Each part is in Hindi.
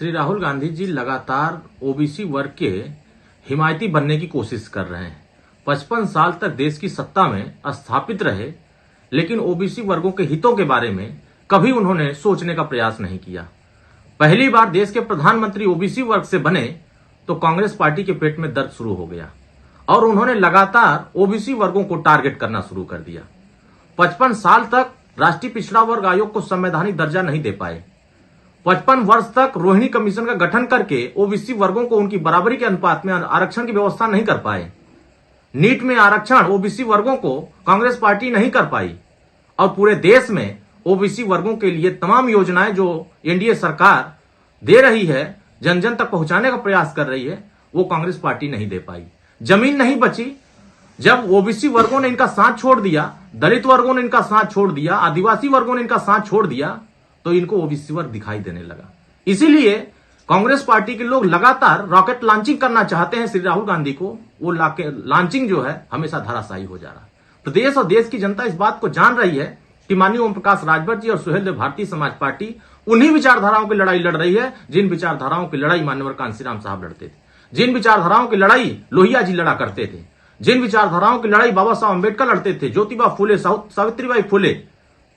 श्री राहुल गांधी जी लगातार ओबीसी वर्ग के हिमायती बनने की कोशिश कर रहे हैं। 55 साल तक देश की सत्ता में स्थापित रहे, लेकिन ओबीसी वर्गों के हितों के बारे में कभी उन्होंने सोचने का प्रयास नहीं किया। पहली बार देश के प्रधानमंत्री ओबीसी वर्ग से बने तो कांग्रेस पार्टी के पेट में दर्द शुरू हो गया और उन्होंने लगातार ओबीसी वर्गों को टारगेट करना शुरू कर दिया। 55 साल तक राष्ट्रीय पिछड़ा वर्ग आयोग को संवैधानिक दर्जा नहीं दे पाए। 55 वर्ष तक रोहिणी कमीशन का गठन करके ओबीसी वर्गों को उनकी बराबरी के अनुपात में आरक्षण की व्यवस्था नहीं कर पाए। नीट में आरक्षण ओबीसी वर्गों को कांग्रेस पार्टी नहीं कर पाई और पूरे देश में ओबीसी वर्गों के लिए तमाम योजनाएं जो एनडीए सरकार दे रही है, जन जन तक पहुंचाने का प्रयास कर रही है, वो कांग्रेस पार्टी नहीं दे पाई। जमीन नहीं बची। जब ओबीसी वर्गों ने इनका साथ छोड़ दिया, दलित वर्गों ने इनका साथ छोड़ दिया, आदिवासी वर्गों ने इनका साथ छोड़ दिया, तो इनको ओबीसी वर्ग दिखाई देने लगा। इसीलिए कांग्रेस पार्टी के लोग लगातार रॉकेट लॉन्चिंग करना चाहते हैं श्री राहुल गांधी को। वो लॉन्चिंग जो है हमेशा धराशायी हो जा रहा है। प्रदेश और देश की जनता इस बात को जान रही है कि माननीय ओम प्रकाश राजभर जी और सुहेलदेव भारतीय समाज पार्टी उन्हीं विचारधाराओं की लड़ाई लड़ रही है जिन विचारधाराओं की लड़ाई मान्यवर कांशीराम साहब लड़ते थे, जिन विचारधाराओं की लड़ाई लोहिया जी लड़ा करते थे, जिन विचारधाराओं की लड़ाई बाबा साहब अम्बेडकर लड़ते थे, ज्योतिबा फुले, सावित्रीबाई फुले,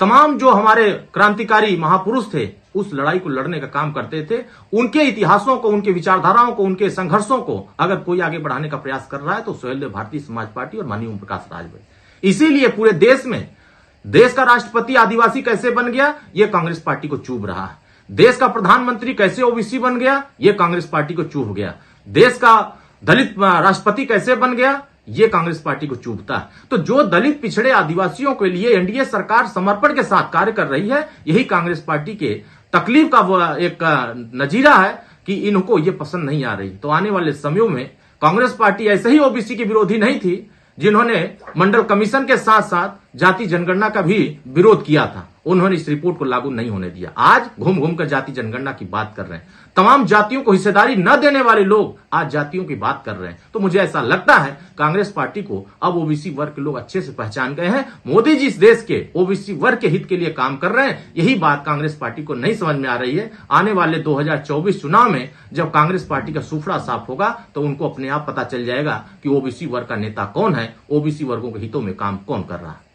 तमाम जो हमारे क्रांतिकारी महापुरुष थे, उस लड़ाई को लड़ने का काम करते थे। उनके इतिहासों को, उनके विचारधाराओं को, उनके संघर्षों को अगर कोई आगे बढ़ाने का प्रयास कर रहा है तो सुहेलदेव भारतीय समाज पार्टी और माननीय ओम प्रकाश राजभर। इसीलिए पूरे देश में देश का राष्ट्रपति आदिवासी कैसे बन गया, यह कांग्रेस पार्टी को चुभ रहा है। देश का प्रधानमंत्री कैसे ओबीसी बन गया, यह कांग्रेस पार्टी को चुभ गया। देश का दलित राष्ट्रपति कैसे बन गया, ये कांग्रेस पार्टी को चुभता है। तो जो दलित पिछड़े आदिवासियों के लिए एनडीए सरकार समर्पण के साथ कार्य कर रही है, यही कांग्रेस पार्टी के तकलीफ का एक नजीरा है कि इनको ये पसंद नहीं आ रही। तो आने वाले समयों में कांग्रेस पार्टी ऐसे ही ओबीसी की विरोधी नहीं थी जिन्होंने मंडल कमीशन के साथ साथ जाति जनगणना का भी विरोध किया था, उन्होंने इस रिपोर्ट को लागू नहीं होने दिया। आज घूम घूम कर जाति जनगणना की बात कर रहे हैं। तमाम जातियों को हिस्सेदारी न देने वाले लोग आज जातियों की बात कर रहे हैं। तो मुझे ऐसा लगता है कांग्रेस पार्टी को अब ओबीसी वर्ग के लोग अच्छे से पहचान गए हैं। मोदी जी इस देश के ओबीसी वर्ग के हित के लिए काम कर रहे हैं। यही बात कांग्रेस पार्टी को नहीं समझ में आ रही है। आने वाले 2024 चुनाव में जब कांग्रेस पार्टी का सुफड़ा साफ होगा तो उनको अपने आप पता चल जाएगा कि ओबीसी वर्ग का नेता कौन है, ओबीसी वर्गों के हितों में काम कौन कर रहा है।